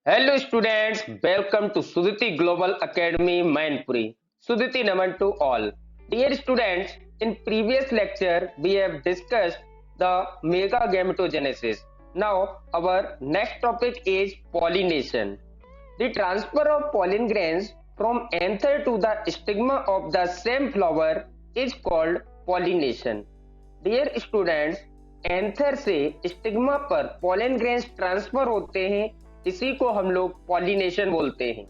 Hello students, welcome to Sudhiti Global Academy Mainpuri. Sudhiti Naman to all. Dear students, in previous lecture we have discussed the mega gametogenesis. Now our next topic is pollination. The transfer of pollen grains from anther to the stigma of the same flower is called pollination. Dear students, anther से stigma पर pollen grains transfer होते हैं, इसी को हम लोग pollination बोलते हैं।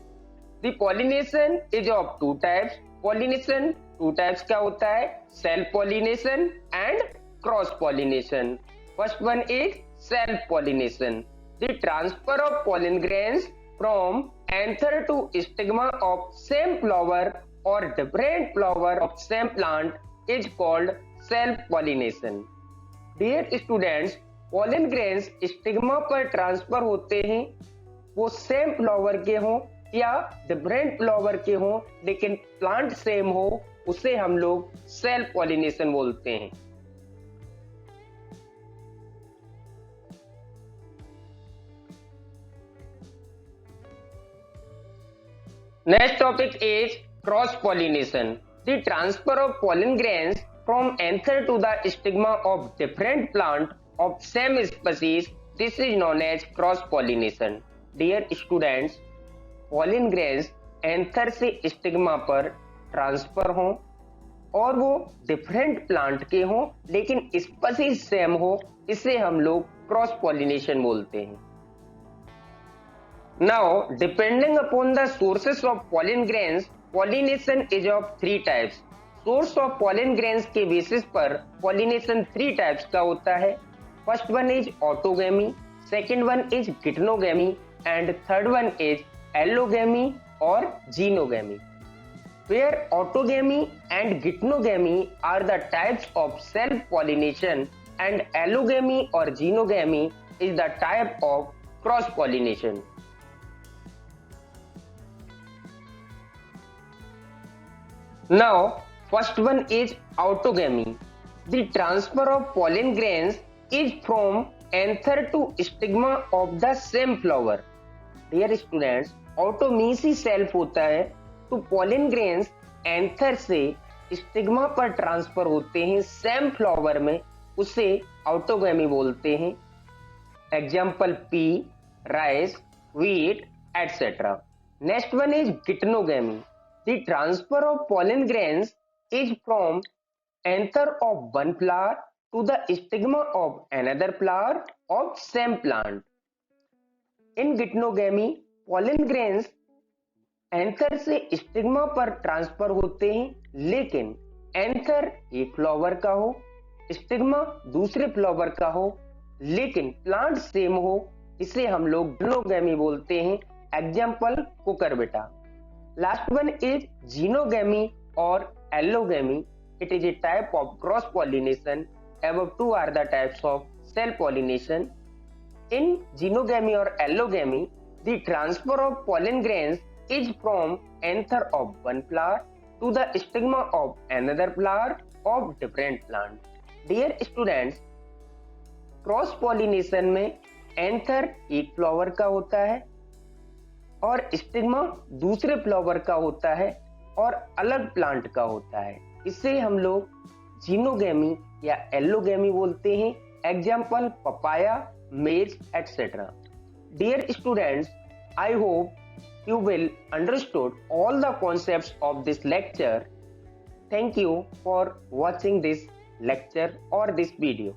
The pollination is of two types. Pollination two types का होता है, self pollination and cross pollination. First one is self pollination. The transfer of pollen grains from anther to stigma of same flower और different flower of same plant is called self pollination. Dear students, pollen grains stigma पर transfer होते हैं, वो same flower के हों या different flower के हों, लेकिन प्लांट सेम हो, उसे हम लोग सेल्फ पॉलिनेशन बोलते हैं। Next topic is cross pollination. The transfer of pollen grains from anther to the stigma of different plant of same species. This is known as cross pollination. Dear students, pollen grains anther से stigma पर transfer हों और वो different plant के हों लेकिन species same हो, इसे हम लोग क्रॉस पॉलिनेशन बोलते हैं। Now, depending upon the sources of pollen grains, pollination is of three types. Source of pollen grains के बेसिस पर पॉलिनेशन थ्री टाइप्स का होता है। First one is autogamy, second one is geitonogamy and third one is allogamy और xenogamy. Where autogamy and geitonogamy are the types of self pollination and allogamy और xenogamy is the type of cross pollination. Now first one is autogamy. The transfer of pollen grains is from anther to stigma of the same flower. Dear students, autogamy self होता है, तो pollen grains anther से stigma पर transfer होते हैं same flower में, उसे autogamy बोलते हैं। Example P, rice, wheat, etc. Next one is gitnogamy. The transfer of pollen grains is from anther of one flower to the stigma of another flower of same plant. In gitnogamy, pollen grains anther से stigma पर transfer होते हैं, लेकिन anther एक flower का हो, stigma दूसरे flower का हो, लेकिन प्लांट सेम हो, इसे हम लोग गिटनोगैमी बोलते हैं। Example cucurbita. Last one is xenogamy और allogamy. It is a type of cross pollination. Above two are the types of self pollination. In genogamy or allogamy, the transfer of pollen grains is from anther of one flower to the stigma of another flower of different plant. Dear students, cross pollination में anther एक flower का होता है और stigma दूसरे flower का होता है और अलग प्लांट का होता है, इसे हम लोग जीनोगेमी या एलोगेमी बोलते हैं। Example papaya, maize, etcetera. Dear students, I hope you will understood all the concepts of this lecture. Thank you for watching this lecture or this video.